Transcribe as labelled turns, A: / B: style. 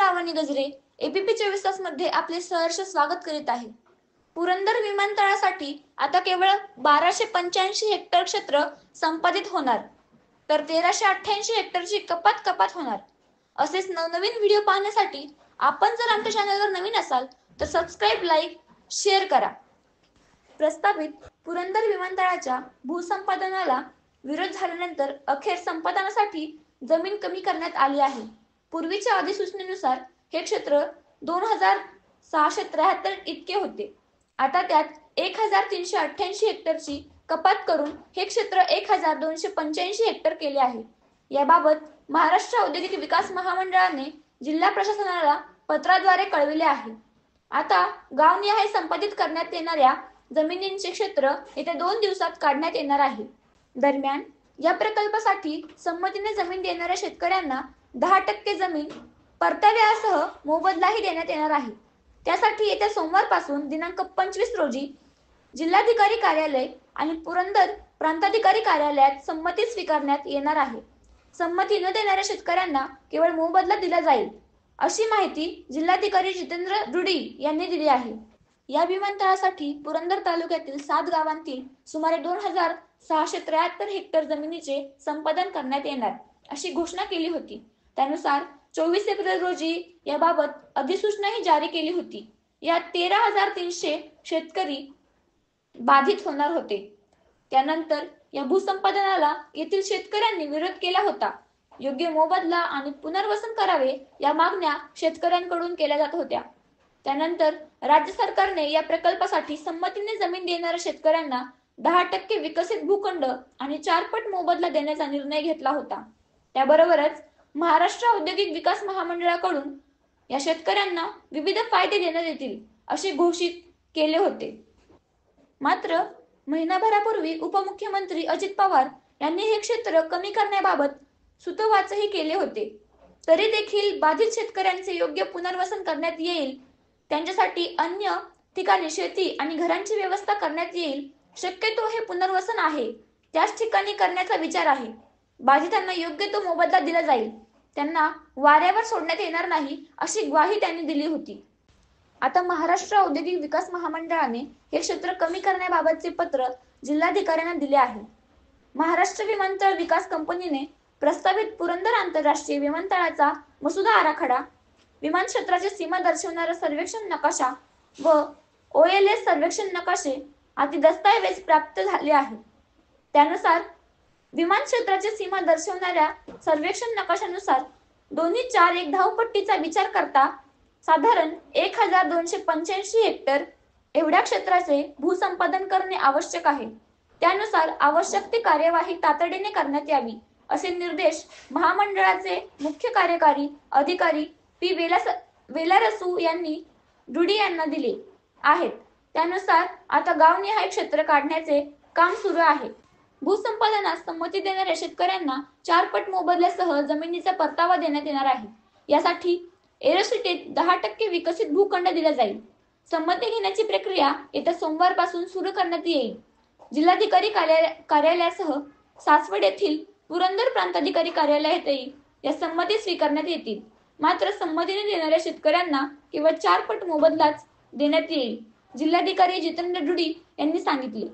A: लावणी गजरे एबीपी 24 तास मध्ये आपले सहर्ष स्वागत करीत आहे। पुरंदर विमानतळासाठी आता केवळ 1285 हेक्टर क्षेत्र संपादित होणार, तर 1388 हेक्टरची कपात होणार। असेच नवनवीन व्हिडिओ पाहण्यासाठी आपण जर आमच्या चॅनलवर नवीन असाल तर सबस्क्राइब, लाईक, शेअर करा। प्रस्तावित पुरंदर विमानतळाच्या भूसंपादनाला विरोध झाल्यानंतर अखेर संपादनासाठी जमीन कमी करण्यात आली आहे। पूर्वीच्या अधिसूचनेनुसार हे क्षेत्र 2673 इतके होते। आता त्यात 1388 हेक्टरची कपात करून हे क्षेत्र 1285 हेक्टर केले आहे। याबाबत महाराष्ट्र औद्योगिक विकास महामंडळाने जिल्हा प्रशासनाला पत्राद्वारे कळविले आहे। आता गावनिहाय संपादित करण्यात येणाऱ्या जमिनींचे क्षेत्र येत्या 2 दिवसात काढण्यात येणार आहे। दरम्यान या प्रकल्पासाठी संमतीने जमीन देणाऱ्या शेतकऱ्यांना 10% जमीन परताव्यासह मोबदलाही देण्यात येणार आहे। त्यासाठी येत्या सोमवारपासून दिनांक 25 रोजी जिल्हाधिकारी कार्यालय आणि पुरंदर प्रांताधिकारी कार्यालयात संमती स्वीकारण्यात येणार आहे। संमती न देणाऱ्या शेतकऱ्यांना केवळ मोबदला दिला जाईल, अशी माहिती जिल्हाधिकारी जितेंद्र रुडी यांनी दिली आहे। या विमानतळासाठी पुरंदर तालुक्यातील 7 गावांतील सुमारे 2673 हेक्टर जमिनीचे संपादन करण्यात येणार अशी घोषणा केली होती। त्यानुसार 24 एप्रिल रोजी याबाबत अधिसूचनाही जारी केली होती। यात 13,300 शेतकरी बाधित होणार होते। त्यानंतर या भूसंपादनाला येथील शेतकऱ्यांनी विरोध केला होता। योग्य मोबदला आणि पुनर्वसन करावे या मागण्या शेतकऱ्यांकडून केल्या जात होत्या। त्यानंतर राज्य सरकारने या प्रकल्पासाठी संमतीने जमीन देणाऱ्या शेतकऱ्यांना 10% विकसित भूखंड आणि 4 पट मोबदला देण्याचा निर्णय घेतला होता। त्याबरोबरच महाराष्ट्र औद्योगिक विकास महामंडळाकडून या शेतकऱ्यांना विविध फायदे देण्यात येतील असे घोषित केले होते। मात्र महिनाभरापूर्वी उपमुख्यमंत्री अजित पवार यांनी हे क्षेत्र कमी करण्याबाबत सूतोवाचही केले होते। तरी देखील बाधित शेतकऱ्यांचे योग्य पुनर्वसन करण्यात येईल, त्यांच्यासाठी अन्य ठिकाणी शेती आणि घरांची व्यवस्था करण्यात येईल। शक्यतो हे पुनर्वसन आहे त्याच ठिकाणी करण्याचा विचार आहे। बाधितांना योग्य तो मोबदला दिला जाईल, त्यांना वाऱ्यावर सोडण्यात येणार नाही अशी ग्वाही त्यांनी दिली होती। आता महाराष्ट्र औद्योगिक विकास महामंडळाने हे क्षेत्र कमी करण्याबाबतचे पत्र जिल्हाधिकाऱ्यांना दिले आहे। महाराष्ट्र विमानतळ विकास कंपनीने प्रस्तावित पुरंदर आंतरराष्ट्रीय विमानतळाचा मसुदा आराखडा, विमानक्षेत्राची सीमा दर्शवणारा सर्वेक्षण नकाशा व OLS सर्वेक्षण नकाशे आदी दस्तऐवज प्राप्त झाले आहेत। त्यानुसार विमानक्षेत्राची सीमा दर्शवणाऱ्या सर्वेक्षण नकाशानुसार दोन्ही 4-1 धावपट्टीचा विचार करता साधारण 1285 हेक्टर एवढ्या क्षेत्राचे भूसंपादन करणे आवश्यक आहे। त्यानुसार आवश्यक ती कार्यवाही तातडीने करण्यात यावी असे निर्देश महामंडळाचे मुख्य कार्यकारी अधिकारी पी. वेलारसू यांनी रुडी यांना दिले आहेत। त्यानुसार आता गावनिहाय क्षेत्र काढण्याचे काम सुरू आहे। भूसंपादनास संमती देणाऱ्या शेतकऱ्यांना 4 पट मोबदल्यासह जमिनीचा परतावा देण्यात येणार आहे। यासाठी एरोसिटीत 10% विकसित भूखंड दिला जाईल। संमती घेण्याची प्रक्रिया येत्या सोमवारपासून सुरू करण्यात येईल। जिल्हाधिकारी कार्यालयासह सासवड येथील पुरंदर प्रांताधिकारी कार्यालयातही या संमती स्वीकारण्यात येतील। मात्र संमतीने देणाऱ्या शेतकऱ्यांना केवळ 4 पट मोबदलाच देण्यात येईल, जिल्हाधिकारी जितेंद्र रुडी यांनी सांगितले।